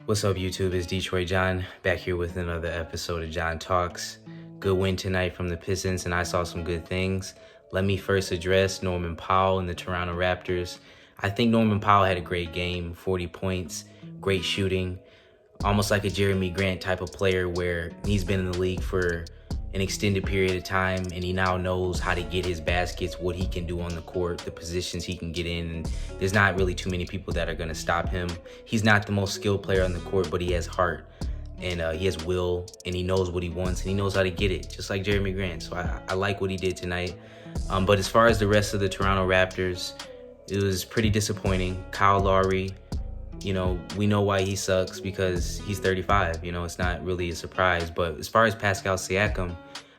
What's up, YouTube? It's Detroit John back here with another episode of JonTalks. Good win tonight from the Pistons, and I saw some good things. Let me first address Norman Powell and the Toronto Raptors. I think Norman Powell had a great game, 40 points, great shooting, almost like a Jeremy Grant type of player where he's been in the league for an extended period of time, and he now knows how to get his baskets, what he can do on the court, the positions he can get in. And there's not really too many people that are going to stop him. He's not the most skilled player on the court, but he has heart, and he has will, and he knows what he wants, and he knows how to get it, just like Jeremy Grant. So I like what he did tonight. But as far as the rest of the Toronto Raptors, it was pretty disappointing. Kyle Lowry, we know why he sucks, because he's 35. It's not really a surprise. But as far as Pascal Siakam,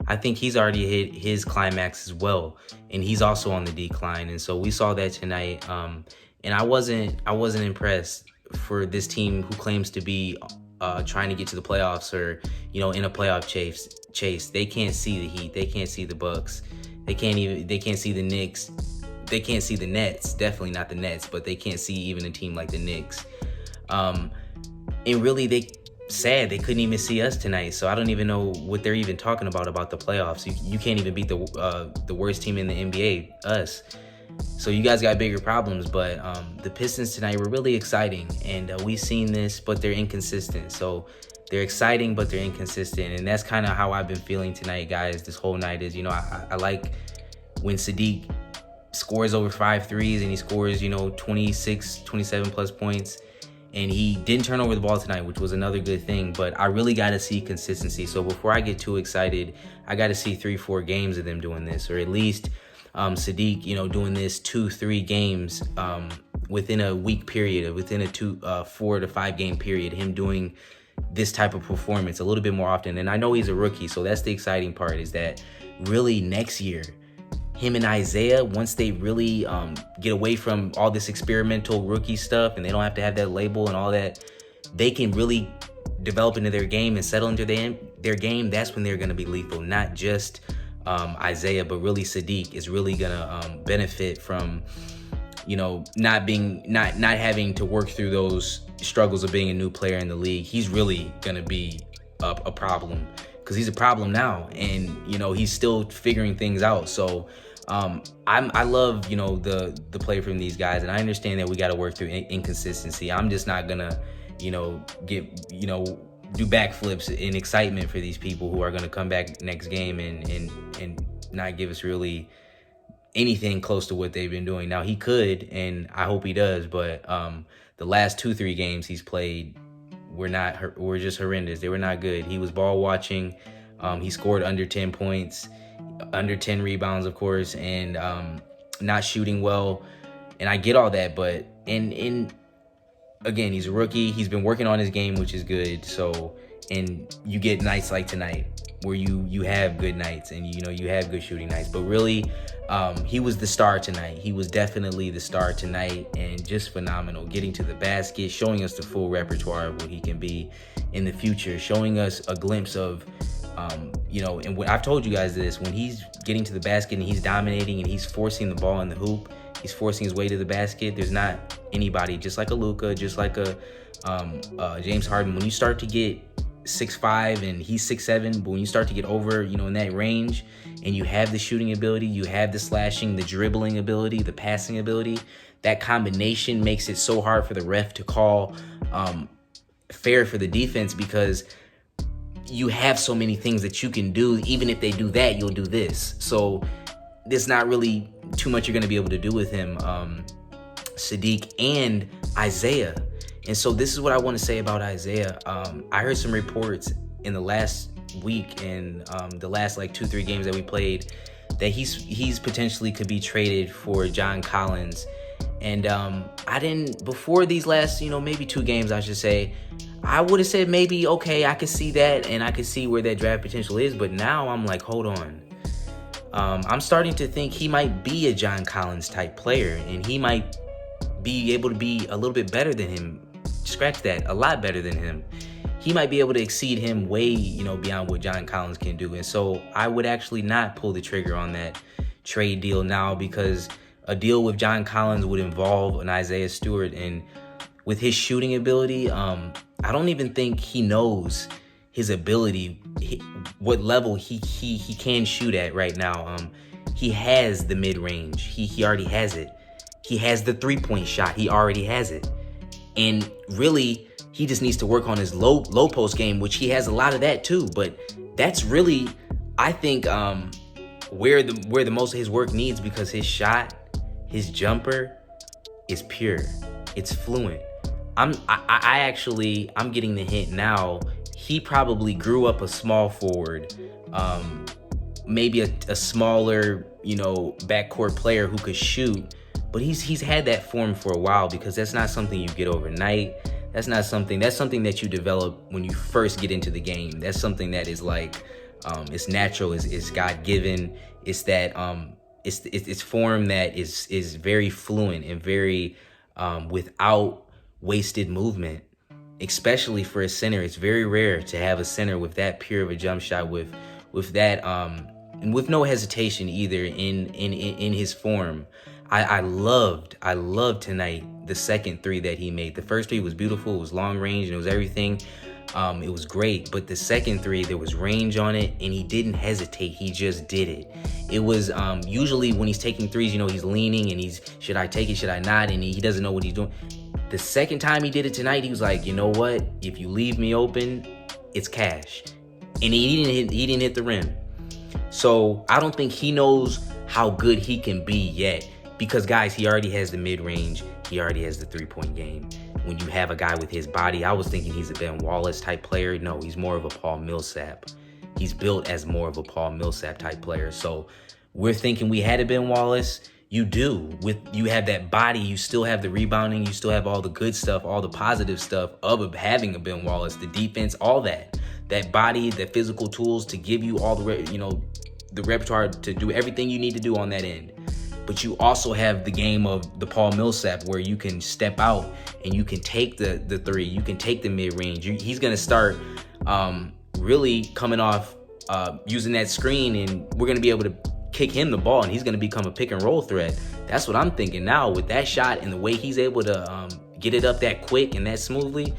I think he's already hit his climax as well, and he's also on the decline. And so we saw that tonight. And I wasn't impressed for this team who claims to be trying to get to the playoffs or in a playoff chase. They can't see the Heat. They can't see the Bucks. They can't see the Knicks. They can't see the Nets, definitely not the Nets, but they can't see even a team like the Knicks. And really, they couldn't even see us tonight. So I don't even know what they're even talking about the playoffs. You can't even beat the worst team in the NBA, us. So you guys got bigger problems. But the Pistons tonight were really exciting, and we've seen this, but they're inconsistent. So they're exciting, but they're inconsistent, and that's kind of how I've been feeling tonight, guys. This whole night is, I like when Saddiq scores over 5 threes and he scores 26 27 plus points, and he didn't turn over the ball tonight, which was another good thing. But I really got to see consistency. So before I get too excited, I got to see 3-4 games of them doing this, or at least Saddiq doing this 2-3 games within a week period, within a 4 to 5 game period, him doing this type of performance a little bit more often. And I know he's a rookie, so that's the exciting part, is that really next year, him and Isaiah, once they really get away from all this experimental rookie stuff, and they don't have to have that label and all that, they can really develop into their game and settle into their game. That's when they're going to be lethal. Not just Isaiah, but really Saddiq is really going to benefit from not having to work through those struggles of being a new player in the league. He's really going to be a problem, because he's a problem now, and he's still figuring things out. So I love the play from these guys, and I understand that we got to work through inconsistency. I'm just not gonna get do backflips in excitement for these people who are gonna come back next game and not give us really anything close to what they've been doing. Now he could, and I hope he does, but the last 2-3 games he's played were just horrendous. They were not good. He was ball watching. He scored under 10 points, under 10 rebounds, of course, and not shooting well. And I get all that, but again, he's a rookie. He's been working on his game, which is good. So, and you get nights like tonight where you have good nights, and you have good shooting nights. But really, he was the star tonight. He was definitely the star tonight, and just phenomenal. Getting to the basket, showing us the full repertoire of what he can be in the future, showing us a glimpse of, and when I've told you guys this, when he's getting to the basket and he's dominating and he's forcing the ball in the hoop, he's forcing his way to the basket. There's not anybody, just like a Luka, just like a James Harden. When you start to get 6'5" and he's 6'7", but when you start to get over, in that range, and you have the shooting ability, you have the slashing, the dribbling ability, the passing ability, that combination makes it so hard for the ref to call fair for the defense, because you have so many things that you can do. Even if they do that, you'll do this. So there's not really too much you're going to be able to do with him, Saddiq and Isaiah. And so this is what I want to say about Isaiah. I heard some reports in the last week and the last 2-3 games that we played that he's potentially could be traded for John Collins. And before these last, maybe 2 games, I should say, I would have said maybe, okay, I could see that, and I could see where that draft potential is. But now I'm like, hold on. I'm starting to think he might be a John Collins type player, and he might be able to be a little bit better than him. Scratch that, a lot better than him. He might be able to exceed him way, beyond what John Collins can do. And so I would actually not pull the trigger on that trade deal now, because a deal with John Collins would involve an Isaiah Stewart, and with his shooting ability, I don't even think he knows his ability, what level he can shoot at right now. He has the mid range. He already has it. He has the 3-point shot. He already has it. And really, he just needs to work on his low post game, which he has a lot of that too. But that's really, I think, where the most of his work needs, because his shot, his jumper is pure. It's fluent. I'm getting the hint now. He probably grew up a small forward, maybe a smaller, backcourt player who could shoot. But he's had that form for a while, because that's not something you get overnight. That's something that you develop when you first get into the game. That's something that is like, it's natural, it's God-given. It's that it's form that is very fluent and very without wasted movement. Especially for a center, it's very rare to have a center with that pure of a jump shot, with that and with no hesitation either in his form. I loved tonight the second three that he made. The first three was beautiful, it was long range, and it was everything. It was great, but the second three, there was range on it, and he didn't hesitate. He just did it. It was usually when he's taking threes, he's leaning and should I take it, should I not, and he doesn't know what he's doing. The second time he did it tonight, he was like, you know what? If you leave me open, it's cash. And he didn't hit the rim. So I don't think he knows how good he can be yet. Because, guys, he already has the mid-range. He already has the 3-point game. When you have a guy with his body, I was thinking he's a Ben Wallace type player. No, he's more of a Paul Millsap. He's built as more of a Paul Millsap type player. So we're thinking we had a Ben Wallace. You do. You have that body. You still have the rebounding. You still have all the good stuff, all the positive stuff of having a Ben Wallace, the defense, all that. That body, the physical tools to give you all the repertoire to do everything you need to do on that end. But you also have the game of the Paul Millsap, where you can step out and you can take the three, you can take the mid-range. He's going to start really coming off using that screen, and we're going to be able to kick him the ball, and he's going to become a pick and roll threat. That's what I'm thinking now with that shot and the way he's able to get it up that quick and that smoothly.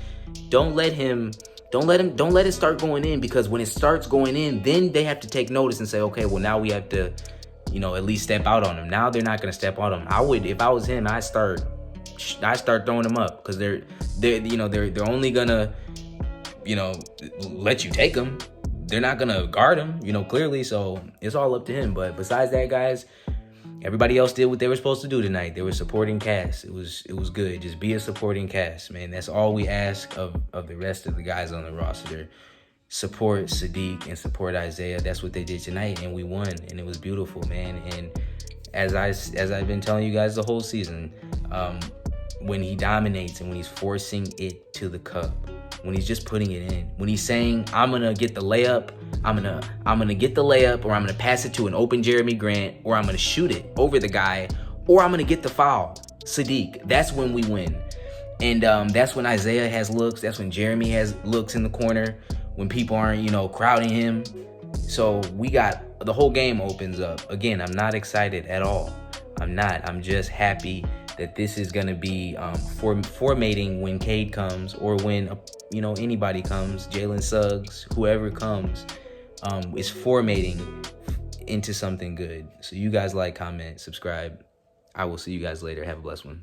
Don't let it start going in, because when it starts going in, then they have to take notice and say, okay, well, now we have to at least step out on him. Now they're not going to step out on him. I would, if I was him, I start throwing him up, because they're only gonna let you take him. They're not gonna guard him, clearly. So it's all up to him. But besides that, guys, everybody else did what they were supposed to do tonight. They were supporting cast. It was good. Just be a supporting cast, man. That's all we ask of the rest of the guys on the roster. Support Saddiq and support Isaiah. That's what they did tonight, and we won, and it was beautiful, man. And as I've been telling you guys the whole season, when he dominates and when he's forcing it to the cup, when he's just putting it in, when he's saying, I'm gonna get the layup, I'm gonna get the layup, or I'm gonna pass it to an open Jeremy Grant, or I'm gonna shoot it over the guy, or I'm gonna get the foul, Saddiq, that's when we win. And that's when Isaiah has looks. That's when Jeremy has looks in the corner, when people aren't, crowding him. So the whole game opens up. Again, I'm not excited at all. I'm not. I'm just happy that this is going to be formatting when Cade comes, or when, anybody comes, Jalen Suggs, whoever comes, is formatting into something good. So you guys like, comment, subscribe. I will see you guys later. Have a blessed one.